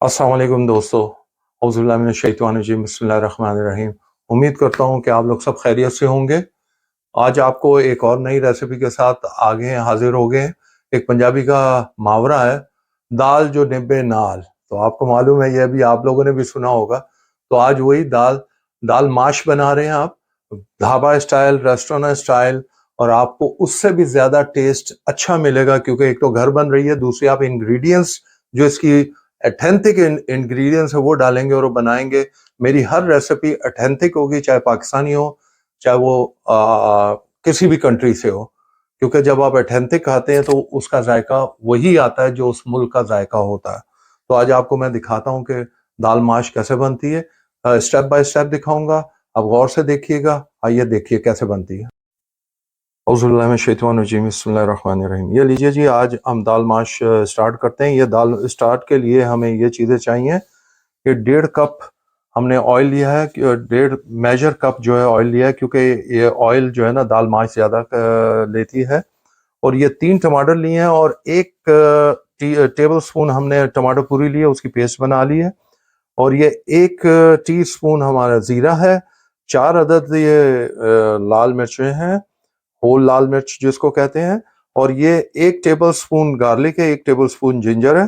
अस्सलाम वालेकुम दोस्तों। औज़ुबिल्लाहि बिस्मिल्लाहिर्रहमानिर्रहीम। उम्मीद करता हूँ कि आप लोग सब खैरियत से होंगे। आज आपको एक और नई रेसिपी के साथ आगे हाजिर हो गए। एक पंजाबी का मुहावरा है, दाल जो निब्बे नाल। तो आपको मालूम है, ये भी आप लोगों ने भी सुना होगा। तो आज वही दाल दाल माश बना रहे हैं आप, ढाबा स्टाइल, रेस्टोरेंट स्टाइल। और आपको उससे भी ज्यादा टेस्ट अच्छा मिलेगा, क्योंकि एक तो घर बन रही है, दूसरी आप इंग्रेडिएंट्स जो इसकी अथेंटिक इंग्रेडिएंट्स है वो डालेंगे और वो बनाएंगे। मेरी हर रेसिपी अथेंटिक होगी, चाहे पाकिस्तानी हो, चाहे वो किसी भी कंट्री से हो, क्योंकि जब आप अथेंटिक खाते हैं तो उसका जायका वही आता है जो उस मुल्क का जायका होता है। तो आज आपको मैं दिखाता हूँ कि दाल माश कैसे बनती है। स्टेप बाय स्टेप दिखाऊंगा, आप गौर से देखिएगा। आइए देखिए कैसे बनती है। औज़ुबिल्लाहिमिनश्शैतानिर्रजीम, बिस्मिल्लाहिर्रहमानिर्रहीम। ये लीजिए जी, आज हम दाल माश स्टार्ट करते हैं। ये दाल स्टार्ट के लिए हमें ये चीज़ें चाहिए कि 1.5 कप हमने ऑयल लिया है, 1.5 मेजर कप जो है ऑयल लिया है, क्योंकि ये ऑयल जो है ना दाल माश ज़्यादा लेती है। और ये 3 टमाटर लिए हैं और 1 टेबल स्पून हमने टमाटर पूरी ली है, उसकी पेस्ट बना ली है। और ये 1 टीस्पून हमारा ज़ीरा है। 4 अदद ये लाल मिर्चें हैं, होल लाल मिर्च जिसको कहते हैं। और ये 1 टेबल स्पून गार्लिक है, 1 टेबल स्पून जिंजर है।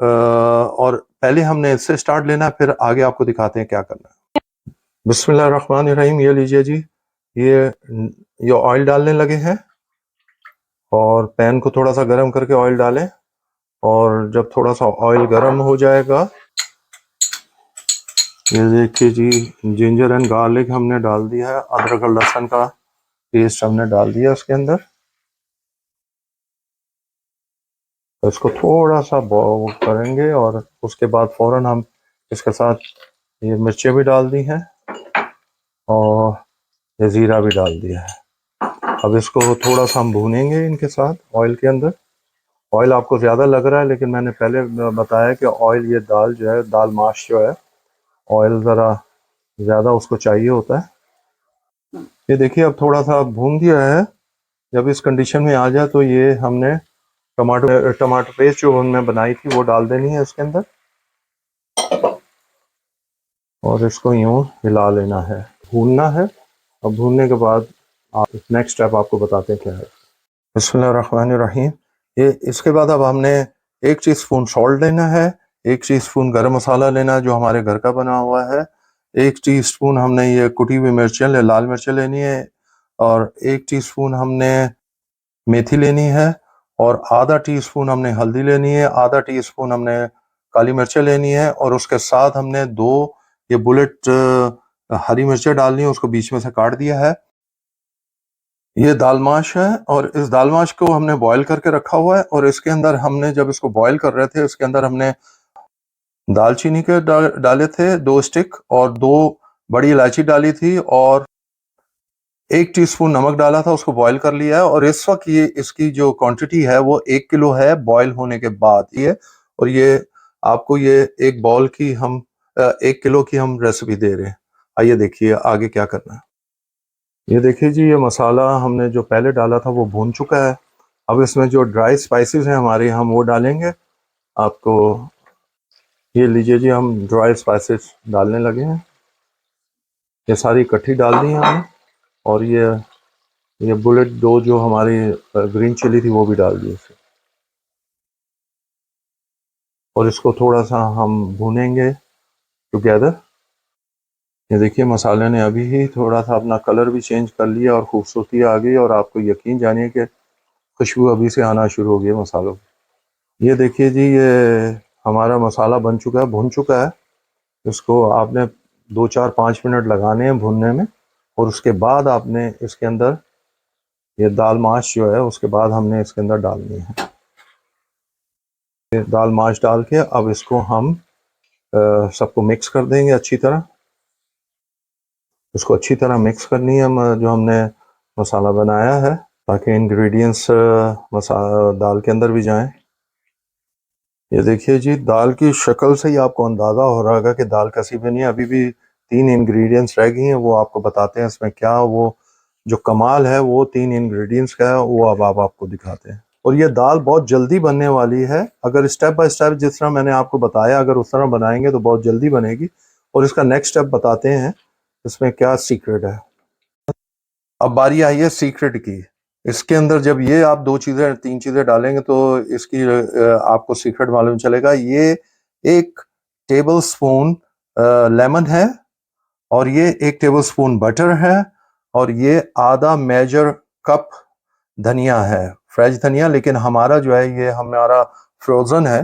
और पहले हमने इससे स्टार्ट लेना है, फिर आगे आपको दिखाते हैं क्या करना है। बिस्मिल्लाहिर्रहमानिर्रहीम। ये लीजिए जी, ये ये ऑयल डालने लगे हैं और पैन को थोड़ा सा गर्म करके ऑयल डालें। और जब थोड़ा सा ऑयल गर्म हो जाएगा, ये देखिए जी, जिंजर एंड गार्लिक हमने डाल दिया है, अदरक और लहसुन का पेस्ट हमने डाल दिया उसके अंदर। तो इसको थोड़ा सा बॉईल करेंगे और उसके बाद फौरन हम इसके साथ ये मिर्चें भी डाल दी हैं और ये ज़ीरा भी डाल दिया है। अब इसको थोड़ा सा हम भूनेंगे इनके साथ ऑयल के अंदर। ऑयल आपको ज़्यादा लग रहा है, लेकिन मैंने पहले बताया कि ऑयल, ये दाल जो है, दाल माश जो है, ऑयल ज़रा ज़्यादा उसको चाहिए होता है। ये देखिए, अब थोड़ा सा भून दिया है। जब इस कंडीशन में आ जाए तो ये हमने टमाटो पेस्ट जो हमने बनाई थी वो डाल देनी है इसके अंदर और इसको यूं हिला लेना है, भूनना है। अब भूनने के बाद आप नेक्स्ट स्टेप आपको बताते हैं क्या है। बिस्मिल्लाहिर्रहमानिर्रहीम। ये इसके बाद अब हमने 1 टीस्पून सॉल्ट लेना है, 1 टीस्पून गरम मसाला लेना है जो हमारे घर का बना हुआ है, 1 टीस्पून हमने ये कुटी हुई मिर्चें लाल मिर्चें लेनी है, और 1 टीस्पून हमने मेथी लेनी है, और आधा टीस्पून हमने हल्दी लेनी है, आधा टीस्पून हमने काली मिर्चें लेनी है, और उसके साथ हमने 2 ये बुलेट हरी मिर्चें डालनी है, उसको बीच में से काट दिया है। ये दाल माश है और इस दाल माश को हमने बॉईल करके रखा हुआ है। और इसके अंदर हमने, जब इसको बॉईल कर रहे थे, इसके अंदर हमने दालचीनी के डाले थे 2 स्टिक, और 2 बड़ी इलायची डाली थी, और 1 टीस्पून नमक डाला था, उसको बॉईल कर लिया है। और इस वक्त ये इसकी जो क्वांटिटी है वो 1 किलो है बॉईल होने के बाद ये। और ये आपको ये एक बॉल की हम 1 किलो की हम रेसिपी दे रहे हैं। आइए देखिए आगे क्या करना है। ये देखिए जी, ये मसाला हमने जो पहले डाला था वो भून चुका है। अब इसमें जो ड्राई स्पाइसेस हैं हमारे, हम वो डालेंगे। आपको ये लीजिए जी, हम ड्राई स्पाइसेस डालने लगे हैं। ये सारी इकट्ठी डाल दी हैं हमने। और ये बुलेट 2 जो हमारी ग्रीन चिली थी वो भी डाल दी इसमें। और इसको थोड़ा सा हम भूनेंगे टुगेदर। ये देखिए, मसाले ने अभी ही थोड़ा सा अपना कलर भी चेंज कर लिया और खूबसूरती आ गई, और आपको यकीन जानिए कि खुशबू अभी से आना शुरू हो गई है मसालों की। ये देखिए जी, ये हमारा मसाला बन चुका है, भुन चुका है। इसको आपने 2 4 5 मिनट लगाने हैं भुनने में, और उसके बाद आपने इसके अंदर ये दाल माश जो है उसके बाद हमने इसके अंदर डालनी है। ये दाल माश डाल के अब इसको हम सबको मिक्स कर देंगे अच्छी तरह। इसको अच्छी तरह मिक्स करनी है जो हमने मसाला बनाया है, ताकि इंग्रेडिएंट्स दाल के अंदर भी जाएं। ये देखिए जी, दाल की शक्ल से ही आपको अंदाज़ा हो रहा होगा कि दाल कैसी बनी है। अभी भी 3 इंग्रेडिएंट्स रह गई हैं, वो आपको बताते हैं इसमें क्या, वो जो कमाल है वो 3 इंग्रेडिएंट्स का है, वो अब आप आपको दिखाते हैं। और ये दाल बहुत जल्दी बनने वाली है। अगर स्टेप बाय स्टेप जिस तरह मैंने आपको बताया अगर उस तरह बनाएंगे तो बहुत जल्दी बनेगी। और इसका नेक्स्ट स्टेप बताते हैं इसमें क्या सीक्रेट है। अब बारी आई है सीक्रेट की। इसके अंदर जब ये आप 2 चीज़ें 3 चीज़ें डालेंगे तो इसकी आपको सीक्रेट मालूम चलेगा। ये 1 टेबल स्पून लेमन है, और ये 1 टेबल स्पून बटर है, और ये आधा मेजर कप धनिया है, फ्रेश धनिया। लेकिन हमारा जो है ये हमारा फ्रोज़न है,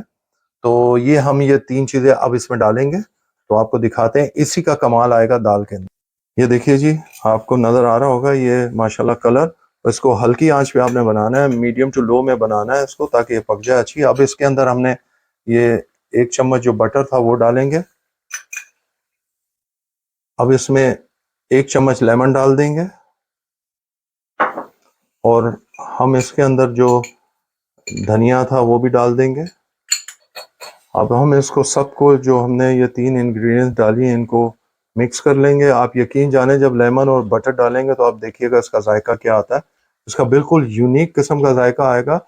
तो ये 3 चीज़ें अब इसमें डालेंगे तो आपको दिखाते हैं। इसी का कमाल आएगा दाल के अंदर। ये देखिए जी, आपको नज़र आ रहा होगा ये माशाल्लाह कलर। इसको हल्की आंच पे आपने बनाना है, मीडियम टू लो में बनाना है इसको, ताकि ये पक जाए अच्छी। अब इसके अंदर हमने ये 1 चम्मच जो बटर था वो डालेंगे। अब इसमें 1 चम्मच लेमन डाल देंगे, और हम इसके अंदर जो धनिया था वो भी डाल देंगे। अब हम इसको सबको जो हमने ये 3 इंग्रेडिएंट्स डाली हैं इनको मिक्स कर लेंगे। आप यकीन जाने जब लेमन और बटर डालेंगे तो आप देखिएगा इसका जायका क्या आता है। इसका बिल्कुल यूनिक किस्म का जायका आएगा।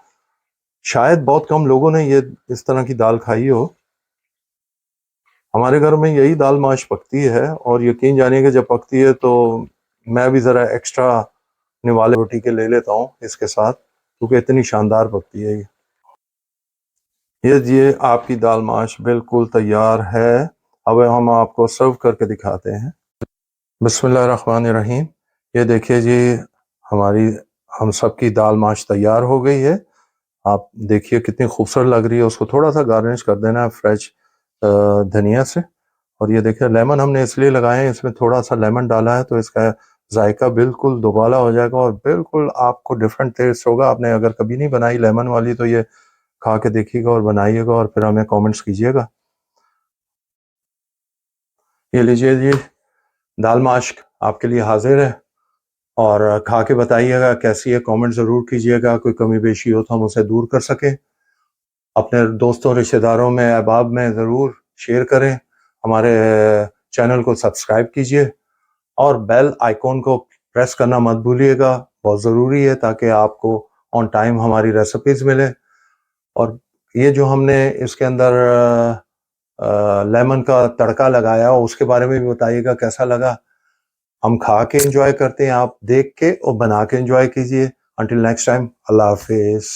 शायद बहुत कम लोगों ने ये इस तरह की दाल खाई हो। हमारे घर में यही दाल माश पकती है, और यकीन जानिए कि जब पकती है तो मैं भी ज़रा एक्स्ट्रा निवाले रोटी के ले लेता हूँ इसके साथ, क्योंकि इतनी शानदार पकती है ये आपकी दाल माश बिल्कुल तैयार है। अब हम आपको सर्व करके दिखाते हैं। बिस्मिल्लाहिर्रहमानिर्रहीम। ये देखिए जी, हमारी हम सब की दाल माश तैयार हो गई है। आप देखिए कितनी खूबसूरत लग रही है। उसको थोड़ा सा गार्निश कर देना है फ्रेश धनिया से। और ये देखिए लेमन हमने इसलिए लगाए हैं, इसमें थोड़ा सा लेमन डाला है तो इसका जायका बिल्कुल दोबाला हो जाएगा, और बिल्कुल आपको डिफरेंट टेस्ट होगा। आपने अगर कभी नहीं बनाई लेमन वाली तो ये खा के देखिएगा और बनाइएगा, और फिर हमें कमेंट्स कीजिएगा। ये लीजिए जी, दाल माश आपके लिए हाजिर है, और खा के बताइएगा कैसी है। कमेंट ज़रूर कीजिएगा, कोई कमी पेशी हो तो हम उसे दूर कर सकें। अपने दोस्तों रिश्तेदारों में अहबाब में ज़रूर शेयर करें। हमारे चैनल को सब्सक्राइब कीजिए, और बेल आइकॉन को प्रेस करना मत भूलिएगा, बहुत ज़रूरी है, ताकि आपको ऑन टाइम हमारी रेसिपीज़ मिले। और ये जो हमने इसके अंदर लेमन का तड़का लगाया उसके बारे में भी बताइएगा कैसा लगा। हम खा के एंजॉय करते हैं, आप देख के और बना के एंजॉय कीजिए। अंटिल नेक्स्ट टाइम, अल्लाह हाफिज़।